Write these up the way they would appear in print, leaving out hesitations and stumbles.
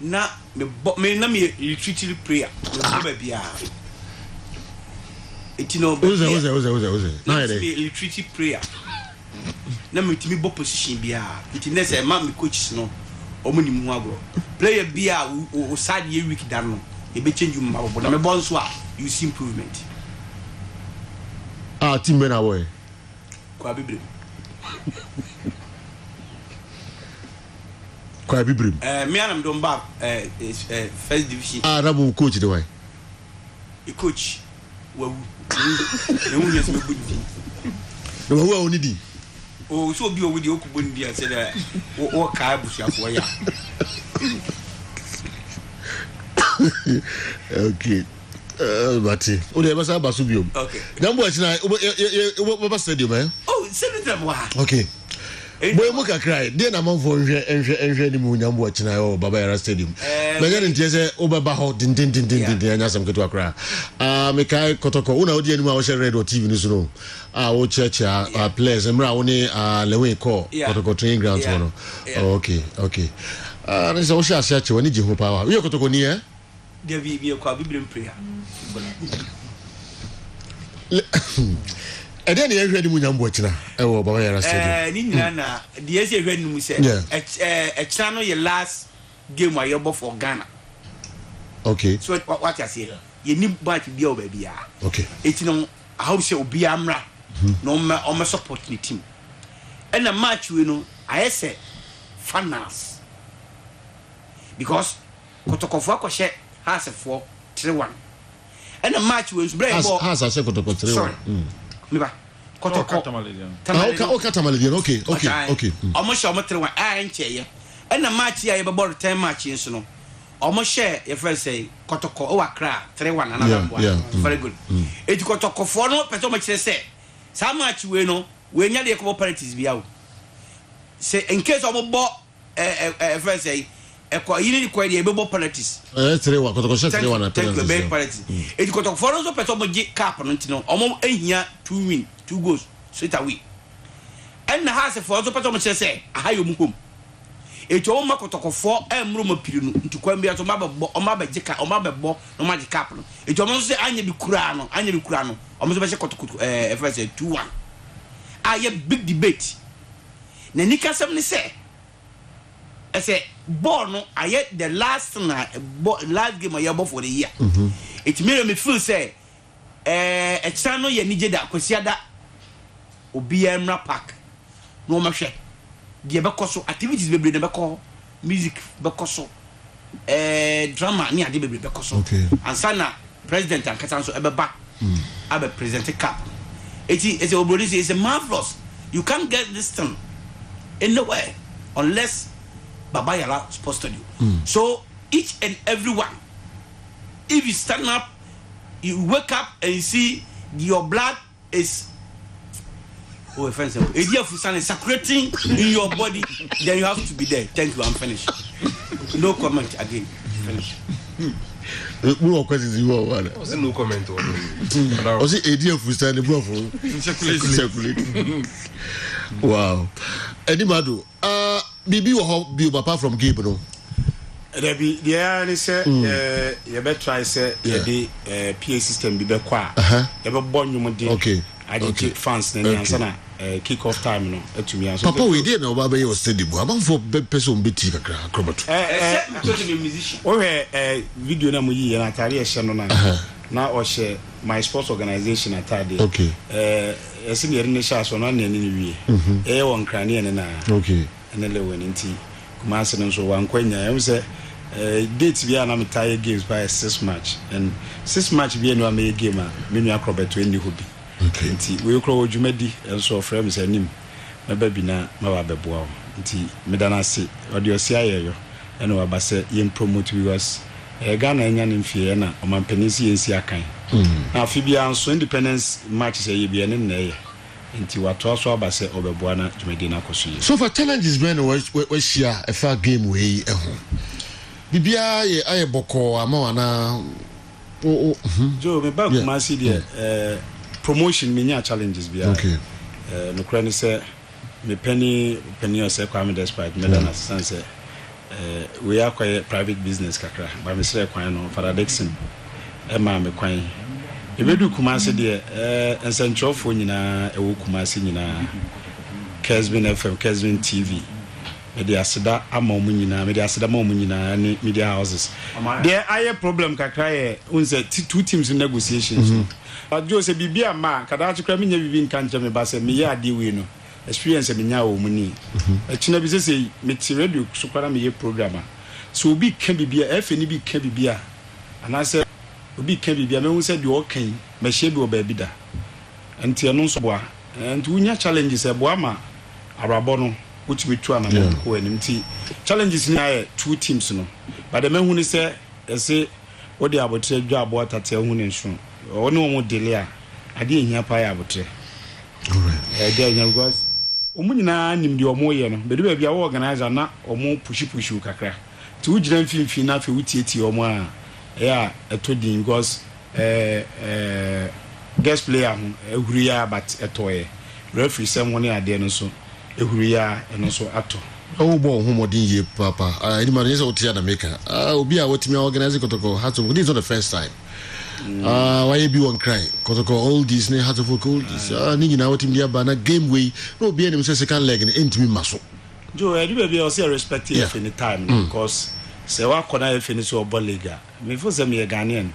na me na me retreat prayer ba bia etino ba oze na me retreat prayer na me timi bo position bia etine say ma me coaches no omo ni mu agro player bia o side ye week dan no e be change mu ma bo na me bon so a you see improvement team na boy kwa bibre me anam don ba first division rabu coach the way e coach wawu e mu yes me budi no wawu oni di o so bi owu di okubo ndi a say that o ka busuafo ya okay bati o de basa basu bi o okay jambo achina o ba stadium oh senator boy okay boy mu kakrai de na manfo nhwe ni mu nyambo achina o Baba Yara stadium na nya ntie se o baba ho din anya sam ketu akra me kai kotoko una odi ani mu a wo share radio tv ni so no wo church players emra wo ni lewe ko kotoko training ground no okay na so wo sha sha che woni jihu power we kotoko ni there be kwa bible prayer ede na ehwe ni mu nyambo achina wo Baba Yara stadium ni nyina na de ese ehwe ni mu se china no ye last game wa yobo for Ghana okay so what you say ye ni batch bia o ba bia okay etino how say obi amra no o me support ni team and the match we no I say finals because kotokofo akoshe has for 3-1 and the match we bring ball has I say kotoko 3-1 me ba kotoko Katamalian okay almost show me 3-1 enche ye and the match ya be ball 10 match so no almost share your friend say kotoko o akra 3-1 another one very good it kotokofo no person me kire say sa match we no we nya de ko penalties bia o say in case of bo friend say you need to be able penalties. 3-1 kotoko 3-1 penalties. It kotoko for us person mo cap no ntino. Omo ehia 2 goals straight away. And the house for us person mo say ahayo mu home. Eto o makotoko for emro mo piri no ntukwa bia to mabebo o mabeje ka o mabebo no magic cap no. Eto mo say anya bi kura no omo so be se kotoko first 2-1. Aye big debate. Na nikasem ni say I say ball no I the last game I have for the year. It made me feel say a channel ye nije da kwasiada obi emra park no ma hwe de be koso activities bebre de be ko music be koso drama ni ade bebre be koso ansana president and katan so e be ba abe present cap it's a marvelous you can't get this thing anywhere unless Baba Yara Sports Stadium. So each and everyone, if you stand up, you wake up and you see your blood is circulating in your body, then you have to be there. Thank you, I'm finished. No comment again. Finish. No questions you want. No comment. Was it ADF we stand above? Wow. Anymadu. Bibi wo bi papa from Gabe no. There be there say you better try say the PA system be kwa. You be born you dey. Okay. I dey take fans na answer na kick off time no etumi answer. Papa we dey na oba be your stadium. Am for person be ti kakra akrobato. Musician. O video na mo yi na tare e hye no na o hye my sports organization atade. Okay. Esi ne ne sha so na ne wie. Won krane ne na. Okay. And the winning tea. Kumasi so one kwenya. I say dates we are not tired games by 6 match and 6 match we no make game. Menu acrobat 20 hobby. Okay. We crow Jumedi and so friends and him. My baby na my bebo. Nti medana se audio cia yo. And we say yin promote viewers. Ghana nyan in fear na o man penisi yen si akan. Na Fibia so independence match say ye bi ne na nti wato so abase obeboa na Jumedi na koso. So for challenges when we share a fair game we bibia ye aye boko ama wana Jo me ba kuma si de promotion me nya challenges bia. Okay. No crane say me penny or say Kwame despite me than assistance we are quite private business kakra ba me sere kwan no Father Dixon ma me kwan e bedu Kumasi de ensentrofo nyina e wo Kumasi nyina Kesbin FM Kesbin TV media aseda ama omu nyina media aseda ma omu nyina ni media houses there aye problem kakra ye unse two teams in negotiations ajo se bibia ma kada achukra me nya bibi nkanche me ba se me ya ade we no experience me nya omu ni echina bi se me ti radio so kwara me ye programmer so obi kan bibia efe ni bi kan bibia ana se obi kan bibia me hu se de o kan me hye bi o ba bi da enti eno so boa enti unya challenges e boa ma arabo no which we try na ko enim ti challenges ni aye two teams no but the man hu ni say say o de abotre dwa abo atate hu ni nso o ne o delay a ade ehia pa ya abotre alright dey nya because omu nyina nim de omo ye no be do bia wo organizer na omo pushi kakra ti wo giran finfin na fe wutieti omo a ya etodin because guest player hu ehuru ya but etoye referee sem woni ade no so ehuru ya eno so ato oh bo homodin ye papa any man is otia na maker obi a wotimi organize kotoko hat of this is not the first time why you be one cry kotoko all these ne hat of all this ni na wotimi ya ba na game way no be any second leg in intimi maso jo e do be o say respect if any time because say wa kona if any so oboliga me for say me Ghanaian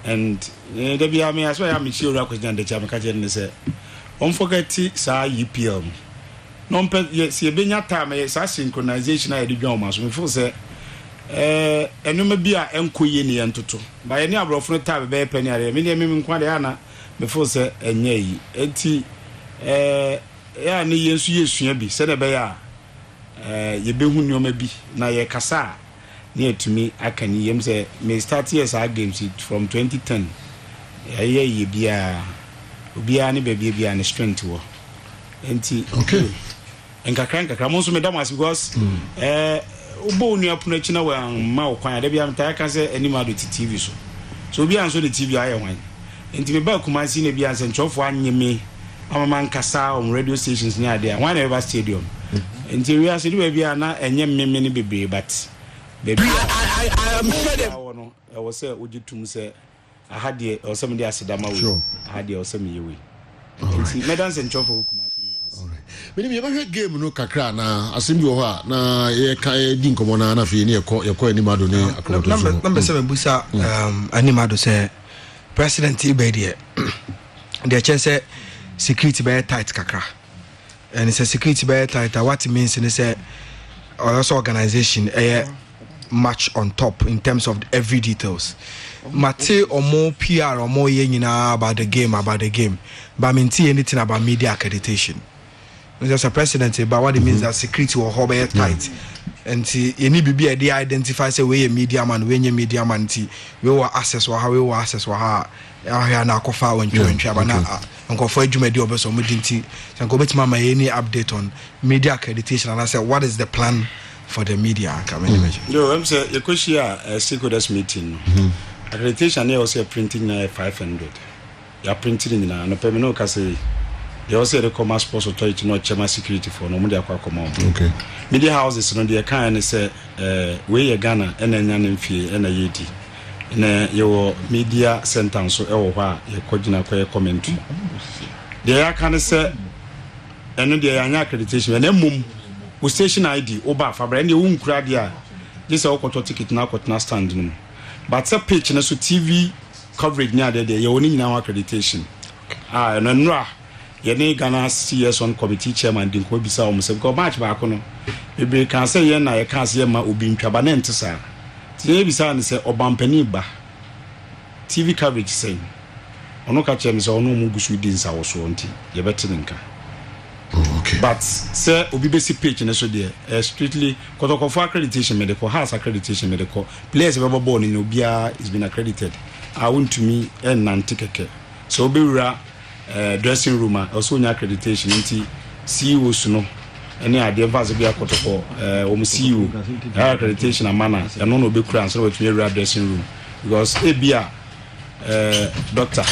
and there be me as well am sure ra question the chama ka je ne say on forget sa EPL no yes ye benya time yes synchronization na de dwan maso me feel say enuma bi a enkoye ne entoto ba ye ne abrofo no time be pani are me ne me nkwa de ana me feel say enye yi enti ya ne yensu yesua bi se ne be ya ye behu nyoma bi na ye kasa ne etumi akani yem say me start years our games from 2010 ye bia obia ne be bia ne strength wo enti okay enkakra mo so me damas because obo nu apuno chi na wa ma okwan da bia mta ka se animado TV so bia nso de TV aye hwan enti me ba Kumasi ne bia nse nchofo anyeme amama nkasa on radio stations ni ade hwan na stadium enti we ase de bia na enye mmemme ne bebre but baby I am sure no e wo se ogitum se ahade o se me de asedama we ahade o se me yewe enti me dan se nchofo Kumasi Many me ever game no kakra na assembly ho a na ye kai di nkomo na na fi ne ye animado ne akoto so number 7 busa animado say president Ibedie the chance security be tight kakra and it's a security be tight what it means in say also organization match on top in terms of every details mate or more PR or more nyina about the game but maintain anything about media accreditation. There's a precedent but what it means that security will hold tight and you need to be identify say we media man we media man we will access or how we will access or how na kofa when but na nko for adwumadi obeso mudinti so nko betima ma any update on media accreditation and I say what is the plan for the media community. No, I'm say you could share a stakeholders meeting accreditation here also printing na 500 you printing na no permit ka say they also the commerce sports authority no chema security for no media kwa come okay media houses no they can say we ye Ghana ena nya nemfie ena yedi na your media center so e wo ha ye kogina kwa commentary they can say eno they anya accreditation na mum wo station ID oba fabra na wo nkura dia just e wo ticket na kwotna stand no but a page na so TV coverage nya there ye woni nyina accreditation no nra ye Ghana CS on committee chairman din ko bisa o mse ko match ba ko no bebe kan say ye na ye kan say ma obi ntwaba na ntesa tie bisa ne say obampani ba TV coverage say ono ka chem say ono mu gusu din sa wo so nti ye betene nka okay but say obi be si page na so there strictly kotoko for accreditation medical house accreditation medical players be ball ni obia is been accredited I want to me and nantikeke so be wura dressing room also nya accreditation nti CEO suno any ade advance be akotoko CEO accreditation amana eno no be kura so we tumi dressing room because ebia doctor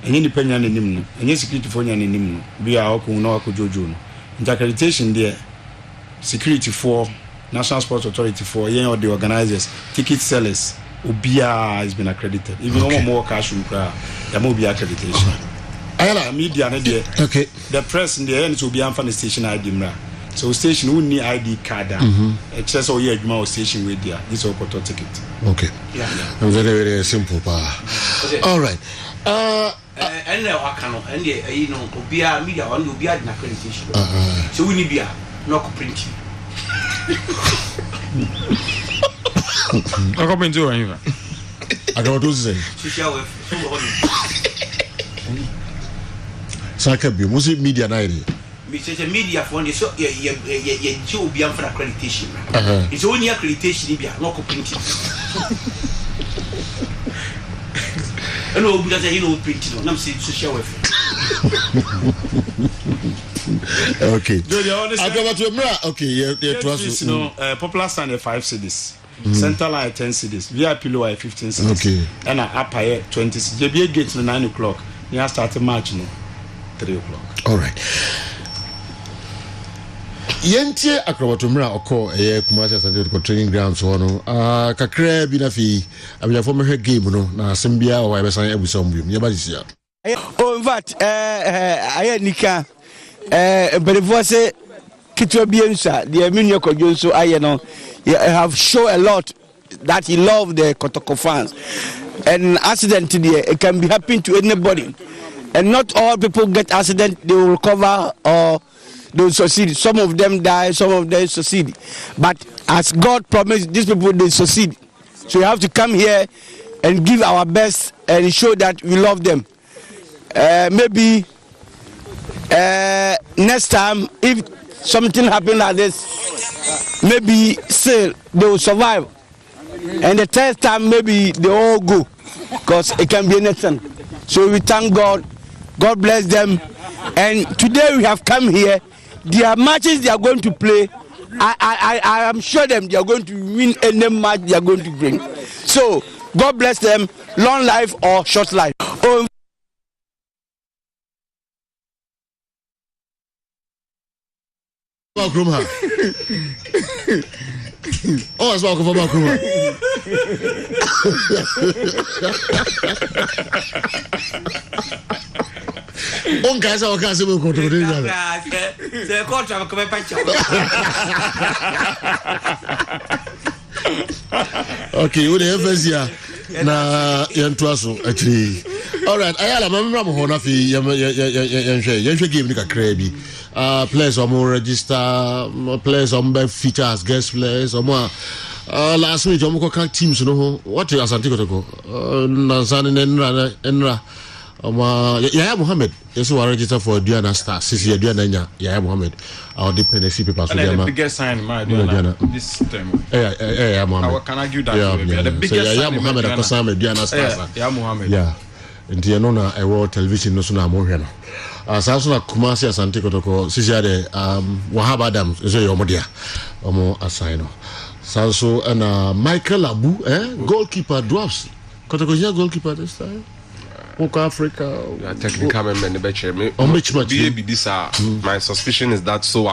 enye ni penya ne nim no enye security for nya ne nim no bia okun na okojojo no accreditation there security for National Sports Authority for or the organizers, ticket sellers, Ubia has been accredited. Even more cash from there will be accreditation. Ayala media, okay. The press in the end will be on the station ID. So station who need ID card. It's just all year station with there. This is all ticket. Okay. Yeah. Very, very simple. All right. And you know, Ubia media on Ubia accreditation. So we need beer, no printing. I come into it. I don't do this. Sakabi, was it media night? Mr. Media for the so you be for accreditation. It's only accreditation, no printing. Hello, because I know printing, I'm saying social welfare. Okay. Okay, yeah, popular stand 5 cities. Central line 10 cities. VIP lower 15 cities. Okay. And upper 20 cities. JBA gate to 9 o'clock. You start March 3 o'clock. All right. Yentie akrobatomra oko Kumasi Asante training ground so no kakra bi na fi abiyafo mehwe game no na asembia o ebesan abusam biom ye ba disia. Oh, in fact I nika before say kitwa biensa the Emmanuel Kojonso aye no have shown a lot that he love the Kotoko fans. And accident today it can be happening to anybody, and not all people get accident they will recover or they will succeed. Some of them die, some of them succeed, but as God promised, these people they succeed. So we have to come here and give our best and show that we love them. Maybe next time if something happen like this, maybe still they will survive, and the third time maybe they all go, because it can be anything. So we thank God. God bless them. And today we have come here. Their matches they are going to play, I am sure them they are going to win any match they are going to bring. So God bless them. Long life or short life. Oh, it's welcome for Bakruma. On guys, I can't say we'll go to the contract come back. Okay, we have here na yantuaso actually. All right, ayala mamma mo hona fi yanhwe game ni kakra bi. Players are more register, players are more feature as guest players, or more last week, I'm teams, you know, what is Asante Kotoko? Nansan Enra, Yaya Mohammed, yes, who are registered for Diana Star, Sisi Diana, Yaya Mohammed, our dependency papers. The biggest sign, my Diana, this time. Yeah, Mohammed. Can argue that the biggest Yaya Mohammed, Diana Star. Yeah, Mohammed. Yeah. Nti ya nona ewo television no so na mohwe no asaso na Kumasi Asante Kotoko sisi ade Wahab Adams so yo modia omo assign no sanso na Michael Abu goalkeeper drops Kotoko ya goalkeeper this time Woko Africa technical member the betche me be this my suspicion is that so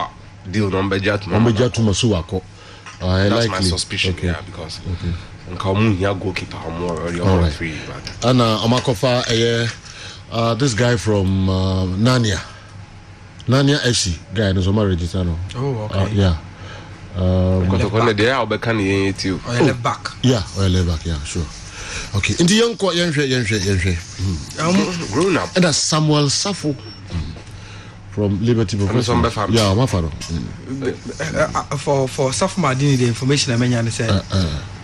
deal number Jatuma so wako that's my suspicion. Okay. Yeah, because goalkeeper more already free, but Amakofa this guy from Nanya FC guy no so register no. Oh, okay. Yeah. Left back. Yeah, left back, yeah, sure. Okay. Into young grown up. And that's Samuel Safo from Liberty Professional. Yeah, Mafaro. For Safo Madini, the information I mentioned said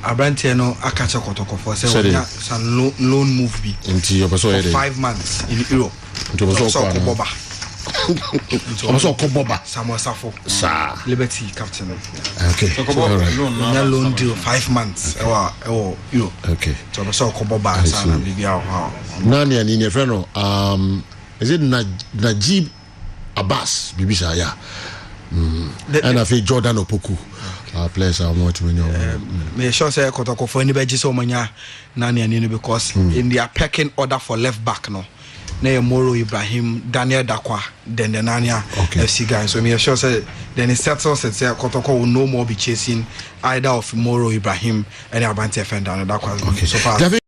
Abrantia no Akacha Kotoko for some loan move be for 5 months in Europe. Samuel Safo, Liberty captain. Okay. Loan deal 5 months. Europe. Okay. So Koboba Sana Bibia. Nani and in your friend, is it Najib Abbas Bibisa? Yeah. And I feel Jordan Opoku. Players are more to me. Me sure say Kotoko for anybody so many Nani and because in their pecking order for left back no. na Moro Ibrahim, Daniel Dakwa, then the Nania FC guys. So me sure say then it settles and say Kotoko will no more be chasing either of Moro Ibrahim and Abante Fender and Dakwa so far.